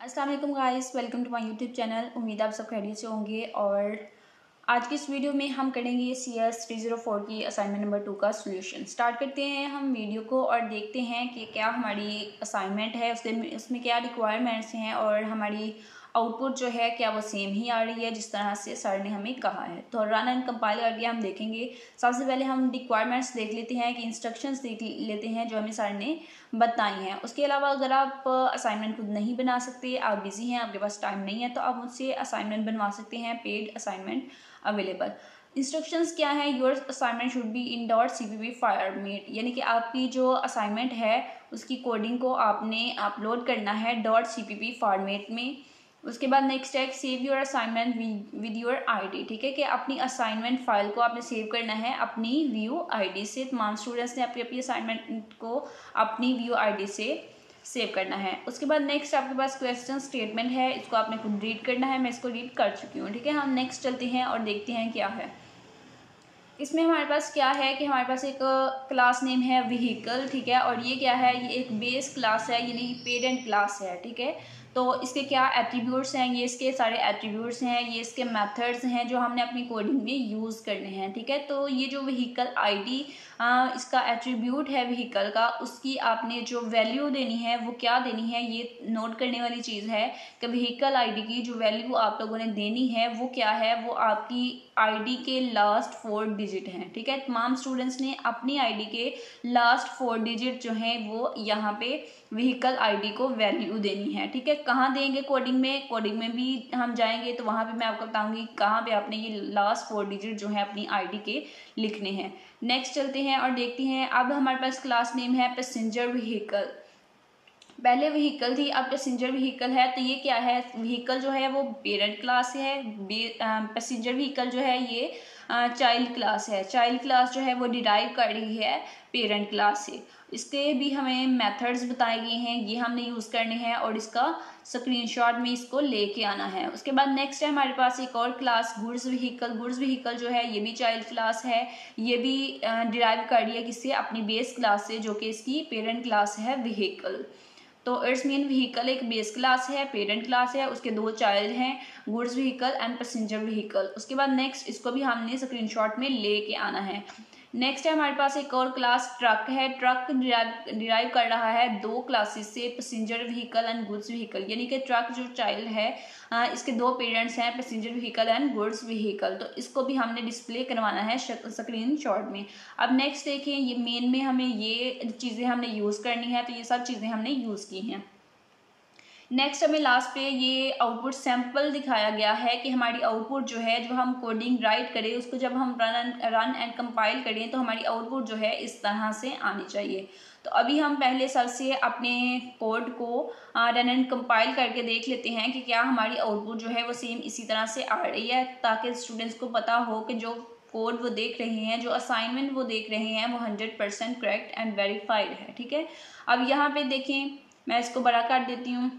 अस्सलाम वालेकुम guys, welcome to my YouTube channel. उम्मीद आप सब खैरियत से होंगे। और आज की इस वीडियो में हम करेंगे CS 304 की असाइनमेंट नंबर 2 का सॉल्यूशन। स्टार्ट करते हैं हम वीडियो को और देखते हैं कि क्या हमारी असाइनमेंट है, उसमें क्या रिक्वायरमेंट्स हैं और हमारी आउटपुट जो है क्या वो सेम ही आ रही है जिस तरह से सर ने हमें कहा है। तो रन एंड कंपाइल करके हम देखेंगे। सबसे पहले हम रिक्वायरमेंट्स देख लेते हैं कि इंस्ट्रक्शंस देख लेते हैं जो हमें सर ने बताई हैं। उसके अलावा अगर आप असाइनमेंट खुद नहीं बना सकते, आप बिजी हैं, आपके पास टाइम नहीं है, तो आप मुझसे असाइनमेंट बनवा सकते हैं। Paid assignment available. इंस्ट्रक्शंस क्या है? Your assignment should be in .cpp format, यानी कि आपकी जो असाइनमेंट है उसकी कोडिंग को आपने अपलोड करना है .cpp फॉर्मेट में। उसके बाद नेक्स्ट है save your assignment with your ID. ठीक है कि अपनी असाइनमेंट फाइल को आपने सेव करना है अपनी व्यू आईडी से। तमाम स्टूडेंट्स ने अपनी अपनी असाइनमेंट को अपनी व्यू आईडी से सेव करना है। उसके बाद नेक्स्ट आपके पास क्वेश्चन स्टेटमेंट है, इसको आपने खुद रीड करना है। मैं इसको रीड कर चुकी हूँ। ठीक है, हम नेक्स्ट चलते हैं और देखते हैं क्या है इसमें। हमारे पास क्या है कि हमारे पास एक क्लास नेम है व्हीकल। ठीक है, और ये क्या है, ये एक बेस क्लास है, यानी पेरेंट क्लास है। ठीक है, तो इसके क्या एट्रीब्यूट्स हैं, ये इसके सारे एट्रीब्यूट्स हैं, ये इसके मेथड्स हैं जो हमने अपनी कोडिंग में यूज़ करने हैं। ठीक है, तो ये जो व्हीकल आईडी इसका एट्रीब्यूट है व्हीकल का, उसकी आपने जो वैल्यू देनी है वो क्या देनी है, ये नोट करने वाली चीज़ है कि व्हीकल आईडी की जो वैल्यू आप लोगों ने देनी है वो क्या है, वो आपकी आईडी के लास्ट 4 डिजिट हैं। ठीक है, तमाम स्टूडेंट्स ने अपनी आईडी के लास्ट 4 डिजिट जो हैं वो यहाँ पे व्हीकल आईडी को वैल्यू देनी है। ठीक है, कहाँ देंगे? कोडिंग में। कोडिंग में भी हम जाएंगे तो वहाँ पे मैं आपको बताऊंगी कहाँ पे आपने ये लास्ट 4 डिजिट जो है अपनी आईडी के लिखने हैं। नेक्स्ट चलते हैं और देखते हैं। अब हमारे पास क्लास नेम है पैसेंजर व्हीकल। पहले व्हीकल थी, अब पैसेंजर व्हीकल है। तो ये क्या है, व्हीकल जो है वो पेरेंट क्लास है, पैसेंजर व्हीकल जो है ये चाइल्ड क्लास है। चाइल्ड क्लास जो है वो डिराइव कर रही है पेरेंट क्लास से। इसके भी हमें मेथड्स बताए गए हैं, ये हमने यूज़ करने हैं और इसका स्क्रीनशॉट में इसको लेके आना है। उसके बाद नेक्स्ट है हमारे पास एक और class goods vehicle. Goods vehicle जो है ये भी चाइल्ड क्लास है, ये भी डिराइव कर रही है किससे, अपनी बेस क्लास से, जो कि इसकी पेरेंट क्लास है व्हीकल। तो इट्स मीन व्हीकल एक बेस क्लास है, पेरेंट क्लास है, उसके 2 चाइल्ड हैं, goods vehicle and passenger vehicle. उसके बाद नेक्स्ट इसको भी हमने स्क्रीनशॉट में लेके आना है। नेक्स्ट है हमारे पास एक और क्लास ट्रक है। ट्रक डिराइव कर रहा है 2 क्लासेस से, passenger vehicle and goods vehicle, यानी कि ट्रक जो चाइल्ड है इसके 2 पेरेंट्स हैं, passenger vehicle and goods vehicle. तो इसको भी हमने डिस्प्ले करवाना है स्क्रीन शॉट में। अब नेक्स्ट देखें, ये मेन में हमें ये चीज़ें हमने यूज़ करनी है, तो ये सब चीज़ें हमने यूज़ की हैं। नेक्स्ट हमें लास्ट पे ये आउटपुट सैंपल दिखाया गया है कि हमारी आउटपुट जो है, जो हम कोडिंग राइट करें उसको जब हम रन एंड कंपाइल करें तो हमारी आउटपुट जो है इस तरह से आनी चाहिए। तो अभी हम पहले सबसे अपने कोड को रन एंड कंपाइल करके देख लेते हैं कि क्या हमारी आउटपुट जो है वो सेम इसी तरह से आ रही है, ताकि स्टूडेंट्स को पता हो कि जो कोड वो देख रहे हैं, जो असाइनमेंट वो देख रहे हैं, वो 100% करेक्ट एंड वेरीफाइड है। ठीक है, अब यहाँ पे देखें, मैं इसको बड़ा कर देती हूँ।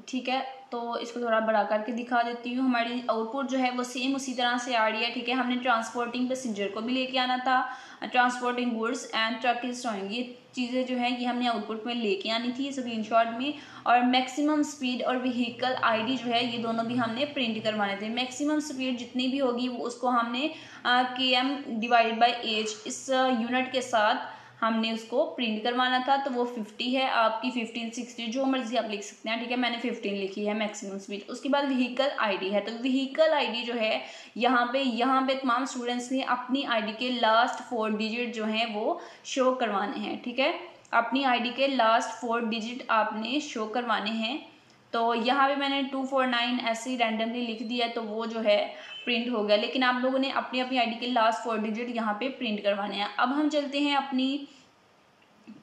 ठीक है, तो इसको थोड़ा बड़ा करके दिखा देती हूँ। हमारी आउटपुट जो है वो सेम उसी तरह से आ रही है। ठीक है, हमने ट्रांसपोर्टिंग पैसेंजर को भी लेके आना था, transporting goods and truck is स्टोइंग, ये चीज़ें जो हैं ये हमने आउटपुट में लेके आनी थी स्क्रीनशॉट में। और मैक्सिमम स्पीड और व्हीकल आईडी जो है ये दोनों भी हमने प्रिंट करवाने थे। मैक्सिमम स्पीड जितनी भी होगी वो उसको हमने km डिवाइडेड बाई एज इस यूनिट के साथ हमने उसको प्रिंट करवाना था। तो वो 50 है, आपकी 15, 60 जो मर्जी आप लिख सकते हैं। ठीक है, मैंने 15 लिखी है मैक्सिमम स्पीड। उसके बाद व्हीकल आईडी है, तो व्हीकल आईडी जो है यहाँ पे तमाम स्टूडेंट्स ने अपनी आईडी के लास्ट 4 डिजिट जो हैं वो शो करवाने हैं। ठीक है, अपनी आईडी के लास्ट 4 डिजिट आपने शो करवाने हैं। तो यहाँ पे मैंने 249 ऐसे ही रैंडमली लिख दिया, तो वो जो है प्रिंट हो गया। लेकिन आप लोगों ने अपनी अपनी आईडी के लास्ट 4 डिजिट यहाँ पे प्रिंट करवाने हैं। अब हम चलते हैं अपनी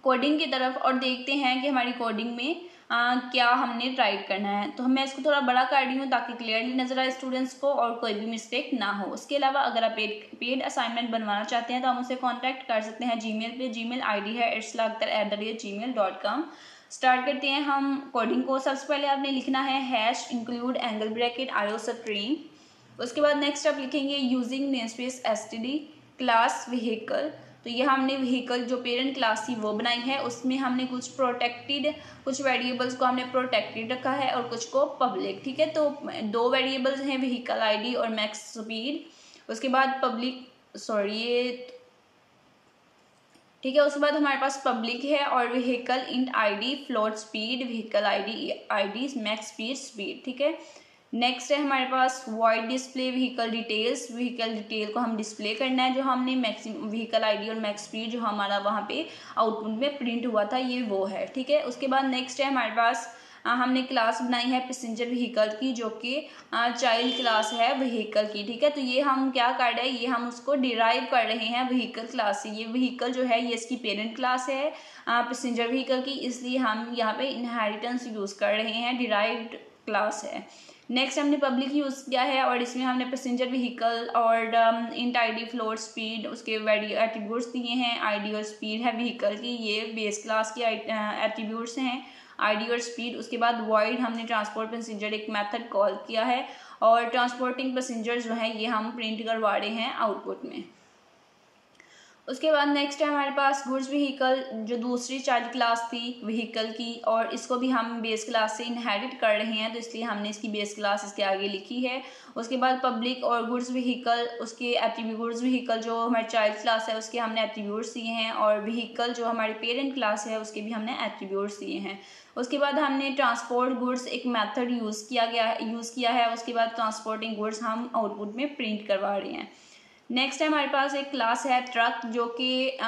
कोडिंग की तरफ और देखते हैं कि हमारी कोडिंग में क्या हमने राइट करना है। तो मैं इसको थोड़ा बड़ा कर रही हूँ ताकि क्लियरली नजर आए स्टूडेंट्स को और कोई भी मिस्टेक ना हो। उसके अलावा अगर आप पेड असाइनमेंट बनवाना चाहते हैं तो हम उसे कॉन्टैक्ट कर सकते हैं जीमेल पे। जीमेल आईडी है irsla@gmail.com। स्टार्ट करते हैं हम कोडिंग को। सबसे पहले आपने लिखना है #include एंगल ब्रैकेट iostream। उसके बाद नेक्स्ट आप लिखेंगे using namespace std class vehicle तो ये हमने व्हीकल जो पेरेंट क्लास थी वो बनाई है, उसमें हमने कुछ वेरिएबल्स को हमने प्रोटेक्टेड रखा है और कुछ को पब्लिक, ठीक है। तो 2 वेरिएबल्स हैं व्हीकल आईडी और मैक्स स्पीड। उसके बाद ठीक है, उसके बाद हमारे पास पब्लिक है और vehicle int ID, float speed, vehicle ID max speed, ठीक है। नेक्स्ट है हमारे पास void display vehicle details, vehicle detail को हम डिस्प्ले करना है, जो हमने मैक्सिमम व्हीकल आईडी और मैक्स स्पीड जो हमारा वहाँ पे आउटपुट में प्रिंट हुआ था ये वो है, ठीक है। उसके बाद नेक्स्ट है हमारे पास हमने क्लास बनाई है पैसेंजर व्हीकल की, जो कि चाइल्ड क्लास है व्हीकल की, ठीक है। तो ये हम क्या कर रहे हैं, ये हम उसको डिराइव कर रहे हैं व्हीकल क्लास से। ये व्हीकल जो है ये इसकी पेरेंट क्लास है पैसेंजर व्हीकल की, इसलिए हम यहाँ पे इनहेरिटेंस यूज़ कर रहे हैं, डिराइव्ड क्लास है। नेक्स्ट हमने पब्लिक यूज़ किया है और इसमें हमने पैसेंजर व्हीकल और इंट आईडी, फ्लोट स्पीड, उसके एट्रीब्यूट्स दिए हैं। आईडी और स्पीड है व्हीकल की, ये बेस क्लास की एट्रीब्यूट्स हैं, आईडी और स्पीड। उसके बाद वॉइड हमने ट्रांसपोर्ट पैसेंजर एक मेथड कॉल किया है और ट्रांसपोर्टिंग पैसेंजर जो है ये हम प्रिंट करवा रहे हैं आउटपुट में। उसके बाद नेक्स्ट है हमारे पास गुड्स व्हीकल, जो दूसरी चाइल्ड क्लास थी व्हीकल की, और इसको भी हम बेस क्लास से इनहेरिट कर रहे हैं, तो इसलिए हमने इसकी बेस क्लास इसके आगे लिखी है। उसके बाद पब्लिक और गुड्स व्हीकल, उसके एट्रीब्यूट्स, व्हीकल जो हमारी चाइल्ड क्लास है उसके हमने एट्रीब्यूट्स दिए हैं, और व्हीकल जो हमारी पेरेंट क्लास है उसके भी हमने एट्रीब्यूट्स दिए हैं। उसके बाद हमने ट्रांसपोर्ट गुड्स एक मेथड यूज़ किया है। उसके बाद ट्रांसपोर्टिंग गुड्स हम आउटपुट में प्रिंट करवा रहे हैं। नेक्स्ट है हमारे पास एक क्लास है ट्रक, जो कि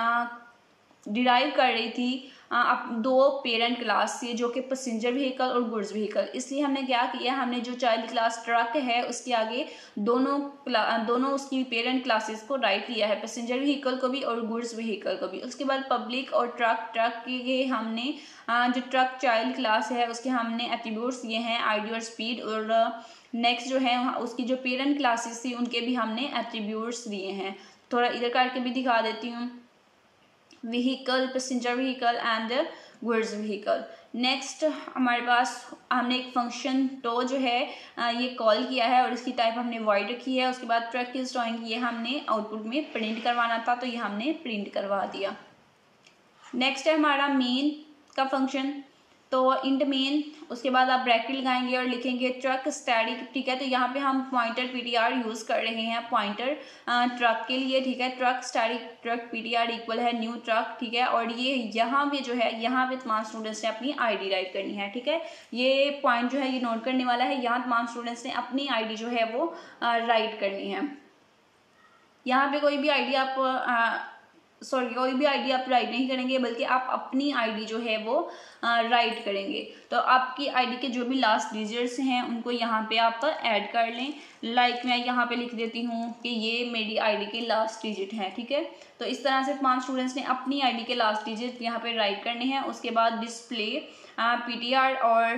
डिराइव कर रही थी अब 2 पेरेंट क्लास से, जो कि पैसेंजर व्हीकल और गुड्स व्हीकल। इसलिए हमने क्या किया, हमने जो चाइल्ड क्लास ट्रक है उसके आगे दोनों उसकी पेरेंट क्लासेस को राइट किया है, पैसेंजर व्हीकल को भी और गुड्स व्हीकल को भी। उसके बाद पब्लिक और ट्रक के हमने जो ट्रक चाइल्ड क्लास है उसके हमने एट्रीब्यूट्स दिए हैं, आईडी और स्पीड, और नेक्स्ट जो है उसकी जो पेरेंट क्लासेस थी उनके भी हमने एट्रीब्यूट्स दिए हैं। थोड़ा इधर करके भी दिखा देती हूँ, vehicle, passenger vehicle and goods vehicle. Next हमारे पास हमने एक फंक्शन टो जो है ये कॉल किया है और इसकी टाइप हमने वॉइड रखी है। उसके बाद ट्रक इज टॉइंग, ये हमने आउटपुट में प्रिंट करवाना था, तो ये हमने प्रिंट करवा दिया। नेक्स्ट है हमारा मेन का फंक्शन, तो इंट मेन, उसके बाद आप ब्रैकेट लगाएंगे और लिखेंगे ट्रक स्टैटिक, ठीक है। तो यहाँ पे हम पॉइंटर पीटीआर यूज़ कर रहे हैं पॉइंटर ट्रक के लिए, ठीक है। Truck static truck PTR equal है न्यू ट्रक, ठीक है। और ये यहाँ पे जो है, यहाँ पे तमाम स्टूडेंट्स ने अपनी आईडी राइट करनी है, ठीक है। ये पॉइंट जो है ये नोट करने वाला है, यहाँ तमाम स्टूडेंट्स ने अपनी आईडी जो है वो राइट करनी है। यहाँ पे कोई भी आईडी आप राइट नहीं करेंगे, बल्कि आप अपनी आईडी जो है वो राइट करेंगे। तो आपकी आईडी के जो भी लास्ट डिजिट्स हैं उनको यहाँ पे आप ऐड कर लें। लाइक मैं यहाँ पे लिख देती हूँ कि ये मेरी आईडी के लास्ट डिजिट हैं, ठीक है। तो इस तरह से तमाम स्टूडेंट्स ने अपनी आईडी के लास्ट डिजिट यहाँ पे राइट करने हैं। उसके बाद डिस्प्ले पीटीआर और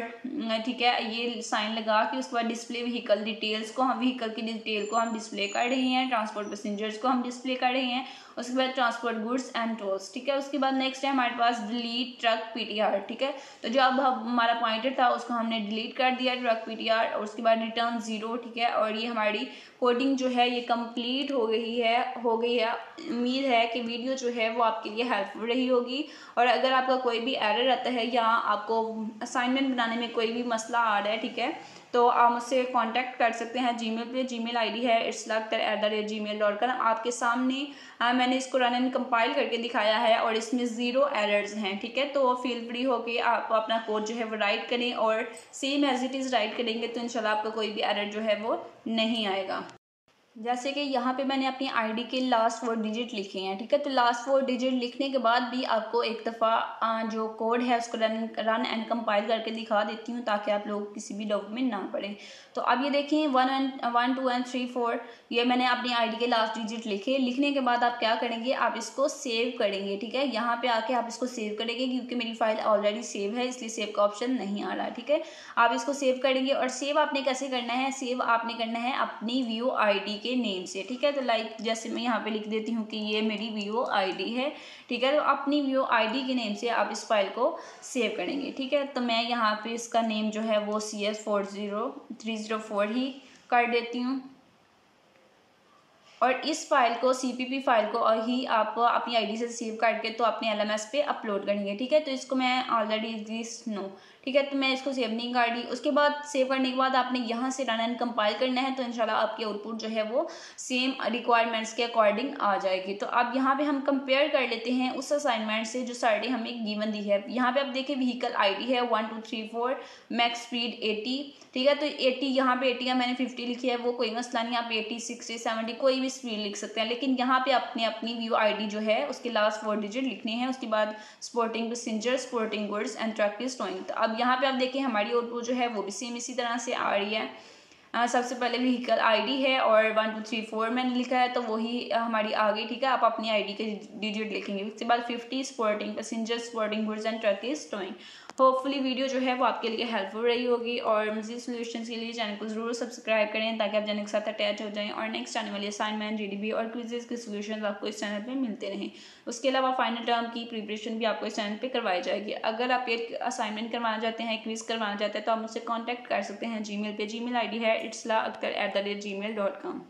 ठीक है ये साइन लगा के उसके बाद डिस्प्ले व्हीकल डिटेल्स को, हम व्हीकल की डिटेल को हम डिस्प्ले कर रहे हैं, ट्रांसपोर्ट पैसेंजर्स को हम डिस्प्ले कर रहे हैं। उसके बाद ट्रांसपोर्ट गुड्स एंड टोल्स, ठीक है। उसके बाद नेक्स्ट है हमारे पास डिलीट ट्रक पीटीआर, ठीक है। तो जो अब हमारा पॉइंटर था उसको हमने डिलीट कर दिया ट्रक पीटीआर, और उसके बाद रिटर्न 0, ठीक है। और ये हमारी कोडिंग जो है ये कंप्लीट हो गई है। उम्मीद है कि वीडियो जो है वो आपके लिए हेल्पफुल रही होगी, और अगर आपका कोई भी एरर आता है या आपको असाइनमेंट बनाने में कोई भी मसला आ रहा है, ठीक है, तो आप मुझसे कांटेक्ट कर सकते हैं जीमेल पे। जीमेल आईडी है islaktar@gmail.com। आपके सामने मैंने इसको रन एंड कंपाइल करके दिखाया है और इसमें 0 एरर्स हैं, ठीक है। तो फील फ्री होके आप अपना कोड जो है वो राइट करें और same as it is write करेंगे तो इंशाल्लाह आपका कोई भी एरर जो है वो नहीं आएगा। जैसे कि यहाँ पे मैंने अपनी आईडी के लास्ट 4 डिजिट लिखे हैं, ठीक है। तो लास्ट 4 डिजिट लिखने के बाद भी आपको एक दफ़ा जो कोड है उसको रन एंड कंपाइल करके दिखा देती हूँ ताकि आप लोग किसी भी डाउट में ना पड़ें। तो अब ये देखें 1 2 and 3 4 ये मैंने अपनी आईडी के लास्ट डिजिट लिखे। लिखने के बाद आप क्या करेंगे, आप इसको सेव करेंगे, ठीक है। यहाँ पे आके आप इसको सेव करेंगे, क्योंकि मेरी फाइल ऑलरेडी सेव है इसलिए सेव का ऑप्शन नहीं आ रहा, ठीक है। आप इसको सेव करेंगे, और सेव आपने कैसे करना है, सेव आपने करना है अपनी व्यू आईडी के नेम से, ठीक है। तो लाइक जैसे मैं यहाँ पे लिख देती हूँ कि ये मेरी व्यू आईडी है, ठीक है। तो अपनी व्यू आईडी के नेम से आप इस फाइल को सेव करेंगे, ठीक है। तो मैं यहाँ पे इसका नेम जो है वो CS40304 ही कर देती हूँ। और इस फाइल को CPP फाइल को ही आप अपनी आईडी से सेव करके तो अपने LMS पे अपलोड करेंगे। ठीक है, तो इसको मैं ऑलरेडी दिस नो, ठीक है, तो मैं इसको सेव नहीं कर रही। उसके बाद सेव करने के बाद आपने यहाँ से रन एंड कंपाइल करना है, तो इंशाल्लाह आपकी आउटपुट जो है वो सेम रिक्वायरमेंट्स के अकॉर्डिंग आ जाएगी। तो अब यहाँ पे हम कंपेयर कर लेते हैं उस असाइनमेंट से जो सर ने हमें गिवन दी है। यहाँ पे आप देखिए व्हीकल ID है 1 2 3 4, मैक्स स्पीड 80, ठीक है, तो 80 यहाँ पे 80 का मैंने 50 लिखी है, वो कोई मसला नहीं, आप 80 60 70 कोई भी स्पीड लिख सकते हैं, लेकिन यहाँ पे आपने अपनी व्यू ID जो है उसके लास्ट 4 डिजिट लिखने हैं। उसके बाद sporting passenger, sporting goods and truck is towing. तो अब यहाँ पे आप देखिए हमारी आउटपुट जो है वो भी सेम इसी तरह से आ रही है। सबसे पहले व्हीकल ID है और 1 2 3 4 मैंने लिखा है, तो वही हमारी आ गई। ठीक है, आप अपनी ID के डिजिट लिखेंगे। उसके बाद 50 sporting passenger, sporting goods and truck is towing. Hopefully video जो है वो आपके लिए हेल्पफुल रही होगी, और मज़ीद सॉल्यूशंस के लिए चैनल को ज़रूर सब्सक्राइब करें ताकि आप चैनल के साथ अटैच हो जाएं और नेक्स्ट आने वाली असाइनमेंट, GDB और क्विज़ेज़ के सॉल्यूशंस आपको इस चैनल पे मिलते रहें। उसके अलावा फाइनल टर्म की प्रिपरेशन भी आपको इस चैनल पे करवाई जाएगी। अगर आप एक असाइनमेंट करवाना चाहते हैं, क्विज़ करवाना चाहते हैं, तो आप मुझसे कॉन्टैक्ट कर सकते हैं जीमेल पे। जीमेल ID है itsla@gmail.com।